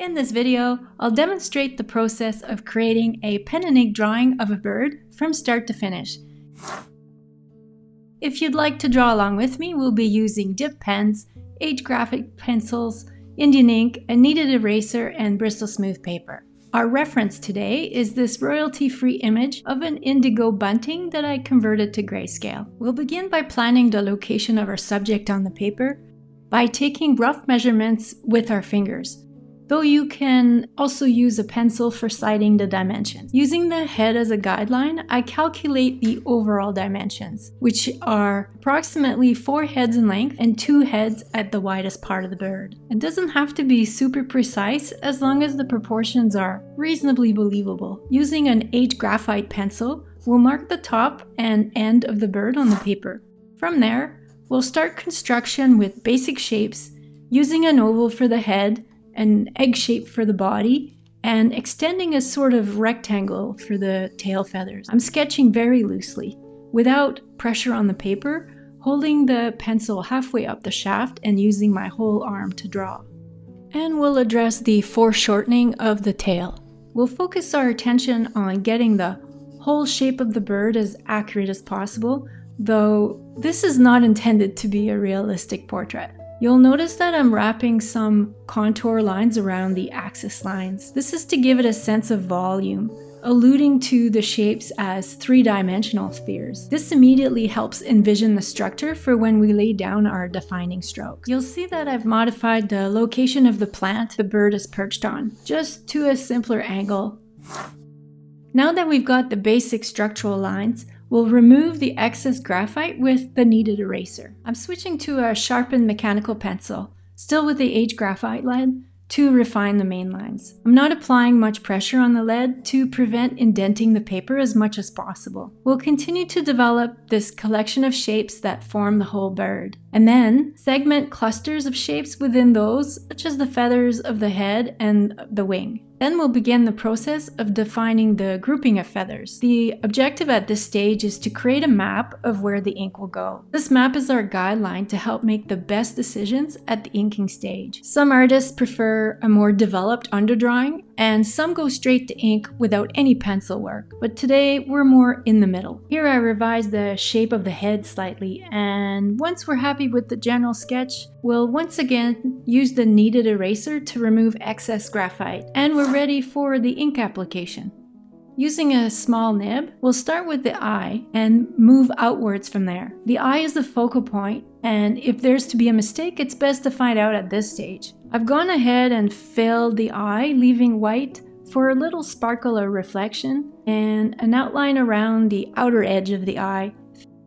In this video, I'll demonstrate the process of creating a pen and ink drawing of a bird from start to finish. If you'd like to draw along with me, we'll be using dip pens, Graphite pencils, Indian ink, a kneaded eraser, and Bristol smooth paper. Our reference today is this royalty-free image of an indigo bunting that I converted to grayscale. We'll begin by planning the location of our subject on the paper by taking rough measurements with our fingers, though you can also use a pencil for citing the dimensions. Using the head as a guideline, I calculate the overall dimensions, which are approximately 4 heads in length and 2 heads at the widest part of the bird. It doesn't have to be super precise as long as the proportions are reasonably believable. Using an Graphite pencil, we'll mark the top and end of the bird on the paper. From there, we'll start construction with basic shapes, using an oval for the head, an egg shape for the body, and extending a sort of rectangle for the tail feathers. I'm sketching very loosely, without pressure on the paper, holding the pencil halfway up the shaft and using my whole arm to draw. And we'll address the foreshortening of the tail. We'll focus our attention on getting the whole shape of the bird as accurate as possible, though this is not intended to be a realistic portrait. You'll notice that I'm wrapping some contour lines around the axis lines. This is to give it a sense of volume, alluding to the shapes as 3-dimensional spheres. This immediately helps envision the structure for when we lay down our defining strokes. You'll see that I've modified the location of the plant the bird is perched on, just to a simpler angle. Now that we've got the basic structural lines, we'll remove the excess graphite with the kneaded eraser. I'm switching to a sharpened mechanical pencil, still with the Graphite lead, to refine the main lines. I'm not applying much pressure on the lead to prevent indenting the paper as much as possible. We'll continue to develop this collection of shapes that form the whole bird, and then segment clusters of shapes within those, such as the feathers of the head and the wing. Then we'll begin the process of defining the grouping of feathers. The objective at this stage is to create a map of where the ink will go. This map is our guideline to help make the best decisions at the inking stage. Some artists prefer a more developed underdrawing, and some go straight to ink without any pencil work, but today we're more in the middle. Here I revised the shape of the head slightly, and once we're happy with the general sketch, we'll once again use the kneaded eraser to remove excess graphite, and we're ready for the ink application. Using a small nib, we'll start with the eye and move outwards from there. The eye is the focal point, and if there's to be a mistake, it's best to find out at this stage. I've gone ahead and filled the eye, leaving white for a little sparkle or reflection and an outline around the outer edge of the eye.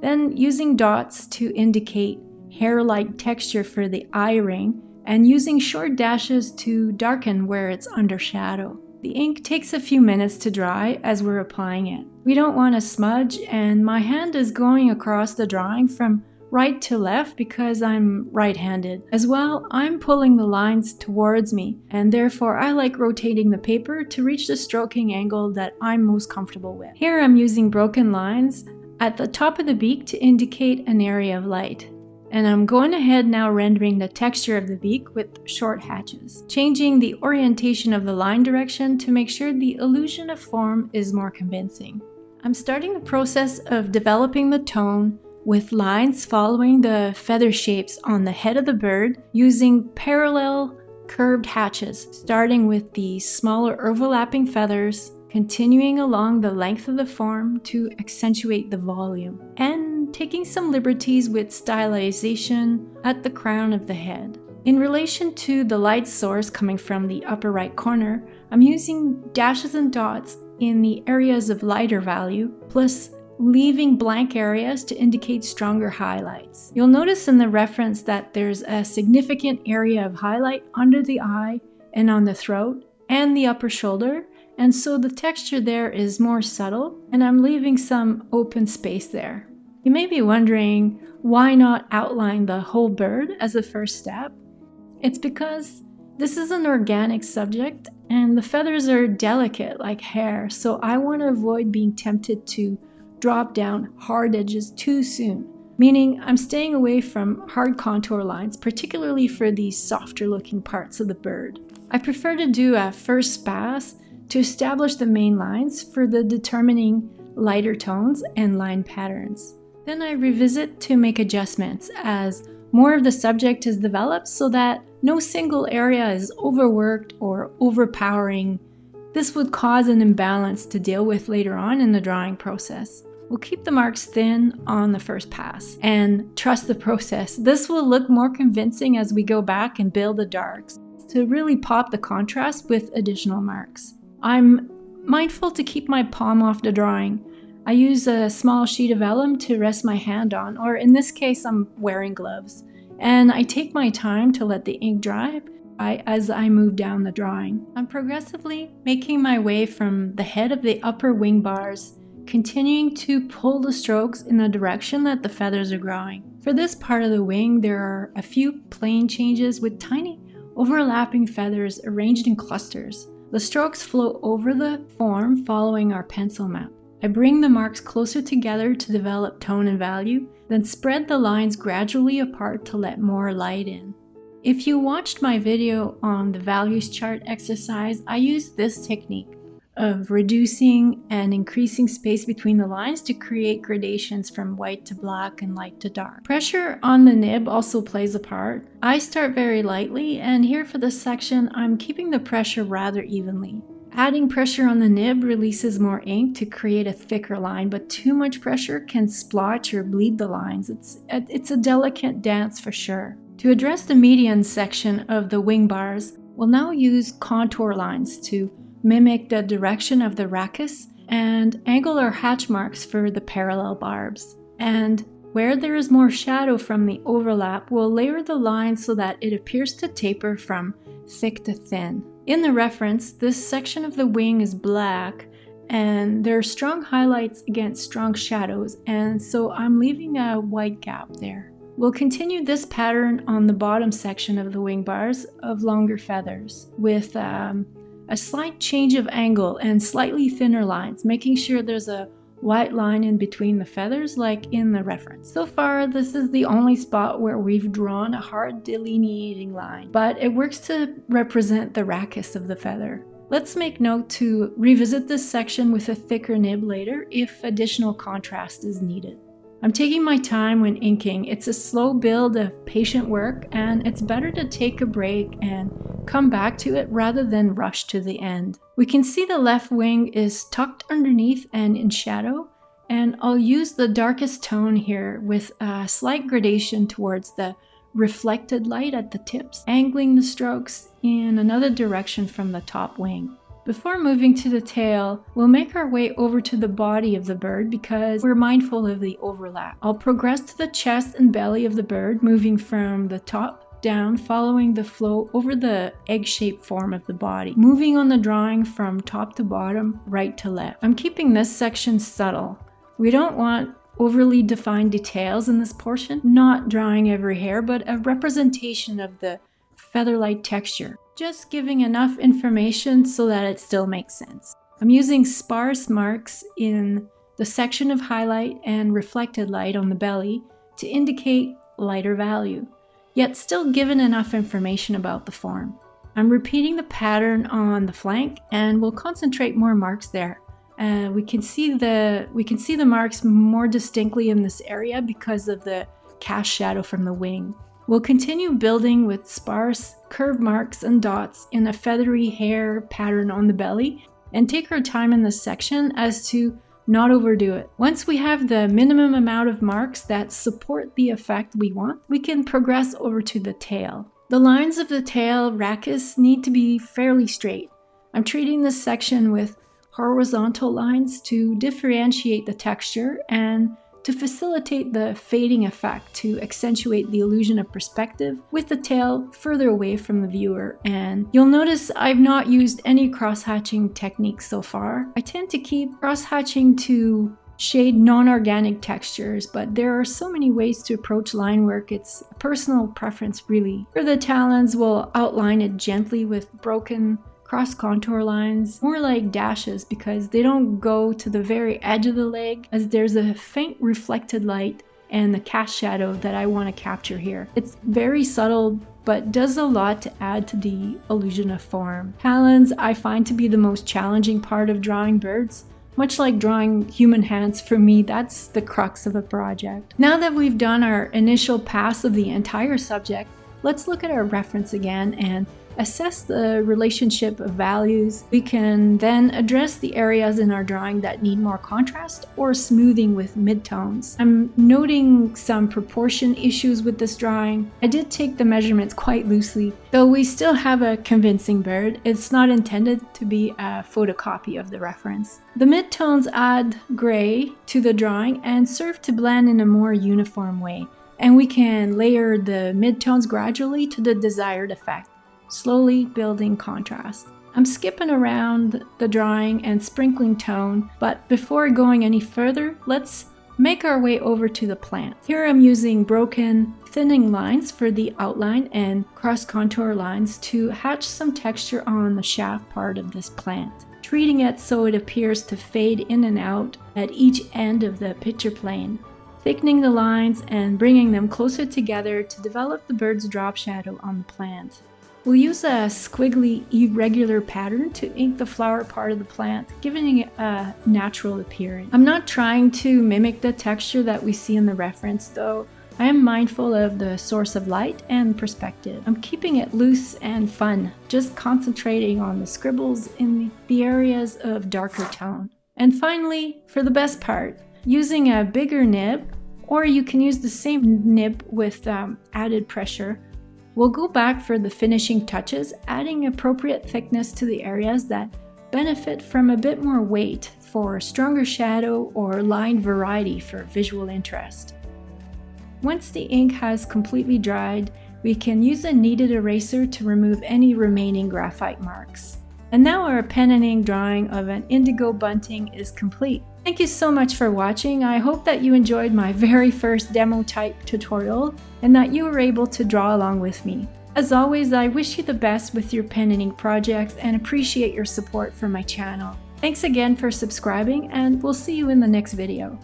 Then using dots to indicate hair-like texture for the eye ring, and using short dashes to darken where it's under shadow. The ink takes a few minutes to dry as we're applying it. We don't want to smudge, and my hand is going across the drawing from right to left because I'm right-handed. As well, I'm pulling the lines towards me, and therefore I like rotating the paper to reach the stroking angle that I'm most comfortable with. Here I'm using broken lines at the top of the beak to indicate an area of light. And I'm going ahead now rendering the texture of the beak with short hatches, changing the orientation of the line direction to make sure the illusion of form is more convincing. I'm starting the process of developing the tone with lines following the feather shapes on the head of the bird using parallel curved hatches, starting with the smaller overlapping feathers, continuing along the length of the form to accentuate the volume, and taking some liberties with stylization at the crown of the head. In relation to the light source coming from the upper right corner, I'm using dashes and dots in the areas of lighter value, plus leaving blank areas to indicate stronger highlights. You'll notice in the reference that there's a significant area of highlight under the eye and on the throat and the upper shoulder, and so the texture there is more subtle, and I'm leaving some open space there. You may be wondering, why not outline the whole bird as a first step? It's because this is an organic subject, and the feathers are delicate like hair, so I want to avoid being tempted to drop down hard edges too soon, meaning I'm staying away from hard contour lines, particularly for these softer looking parts of the bird. I prefer to do a first pass to establish the main lines for the determining lighter tones and line patterns. Then I revisit to make adjustments as more of the subject is developed so that no single area is overworked or overpowering. This would cause an imbalance to deal with later on in the drawing process. We'll keep the marks thin on the first pass and trust the process. This will look more convincing as we go back and build the darks to really pop the contrast with additional marks. I'm mindful to keep my palm off the drawing. I use a small sheet of vellum to rest my hand on, or in this case I'm wearing gloves, and I take my time to let the ink dry as I move down the drawing. I'm progressively making my way from the head of the upper wing bars, continuing to pull the strokes in the direction that the feathers are growing. For this part of the wing, there are a few plane changes with tiny overlapping feathers arranged in clusters. The strokes flow over the form following our pencil map. I bring the marks closer together to develop tone and value, then spread the lines gradually apart to let more light in. If you watched my video on the values chart exercise, I used this technique of reducing and increasing space between the lines to create gradations from white to black and light to dark. Pressure on the nib also plays a part. I start very lightly, and here for this section, I'm keeping the pressure rather evenly. Adding pressure on the nib releases more ink to create a thicker line, but too much pressure can splotch or bleed the lines. It's a delicate dance for sure. To address the median section of the wing bars, we'll now use contour lines to mimic the direction of the rachis and angular hatch marks for the parallel barbs. And where there is more shadow from the overlap, we'll layer the lines so that it appears to taper from thick to thin. In the reference, this section of the wing is black and there are strong highlights against strong shadows, and so I'm leaving a white gap there. We'll continue this pattern on the bottom section of the wing bars of longer feathers with a slight change of angle and slightly thinner lines, making sure there's a white line in between the feathers like in the reference. So far, this is the only spot where we've drawn a hard delineating line, but it works to represent the rachis of the feather. Let's make note to revisit this section with a thicker nib later if additional contrast is needed. I'm taking my time when inking. It's a slow build of patient work, and it's better to take a break and come back to it rather than rush to the end. We can see the left wing is tucked underneath and in shadow, and I'll use the darkest tone here with a slight gradation towards the reflected light at the tips, angling the strokes in another direction from the top wing. Before moving to the tail, we'll make our way over to the body of the bird because we're mindful of the overlap. I'll progress to the chest and belly of the bird, moving from the top down, following the flow over the egg-shaped form of the body, moving on the drawing from top to bottom, right to left. I'm keeping this section subtle. We don't want overly defined details in this portion, not drawing every hair, but a representation of the feather-like texture. Just giving enough information so that it still makes sense. I'm using sparse marks in the section of highlight and reflected light on the belly to indicate lighter value, yet still given enough information about the form. I'm repeating the pattern on the flank and we'll concentrate more marks there. We can see the marks more distinctly in this area because of the cast shadow from the wing. We'll continue building with sparse curved marks and dots in a feathery hair pattern on the belly and take our time in this section as to not overdo it. Once we have the minimum amount of marks that support the effect we want, we can progress over to the tail. The lines of the tail rachis need to be fairly straight. I'm treating this section with horizontal lines to differentiate the texture and to facilitate the fading effect to accentuate the illusion of perspective with the tail further away from the viewer. And you'll notice I've not used any cross-hatching techniques so far. I tend to keep cross-hatching to shade non-organic textures, but there are so many ways to approach line work. It's a personal preference really. For the talons, we'll outline it gently with broken cross contour lines, more like dashes because they don't go to the very edge of the leg as there's a faint reflected light and the cast shadow that I want to capture here. It's very subtle, but does a lot to add to the illusion of form. Talons I find to be the most challenging part of drawing birds. Much like drawing human hands, for me, that's the crux of a project. Now that we've done our initial pass of the entire subject, let's look at our reference again and assess the relationship of values. We can then address the areas in our drawing that need more contrast or smoothing with midtones. I'm noting some proportion issues with this drawing. I did take the measurements quite loosely. Though we still have a convincing bird, it's not intended to be a photocopy of the reference. The midtones add gray to the drawing and serve to blend in a more uniform way, and we can layer the midtones gradually to the desired effect, slowly building contrast. I'm skipping around the drawing and sprinkling tone, but before going any further, let's make our way over to the plant. Here I'm using broken thinning lines for the outline and cross contour lines to hatch some texture on the shaft part of this plant, treating it so it appears to fade in and out at each end of the picture plane, thickening the lines and bringing them closer together to develop the bird's drop shadow on the plant. We'll use a squiggly, irregular pattern to ink the flower part of the plant, giving it a natural appearance. I'm not trying to mimic the texture that we see in the reference, though I am mindful of the source of light and perspective. I'm keeping it loose and fun, just concentrating on the scribbles in the areas of darker tone. And finally, for the best part, using a bigger nib, or you can use the same nib with added pressure, we'll go back for the finishing touches, adding appropriate thickness to the areas that benefit from a bit more weight for stronger shadow or line variety for visual interest. Once the ink has completely dried, we can use a kneaded eraser to remove any remaining graphite marks. And now our pen and ink drawing of an indigo bunting is complete. Thank you so much for watching. I hope that you enjoyed my very first demo type tutorial and that you were able to draw along with me. As always, I wish you the best with your pen and ink projects and appreciate your support for my channel. Thanks again for subscribing, and we'll see you in the next video.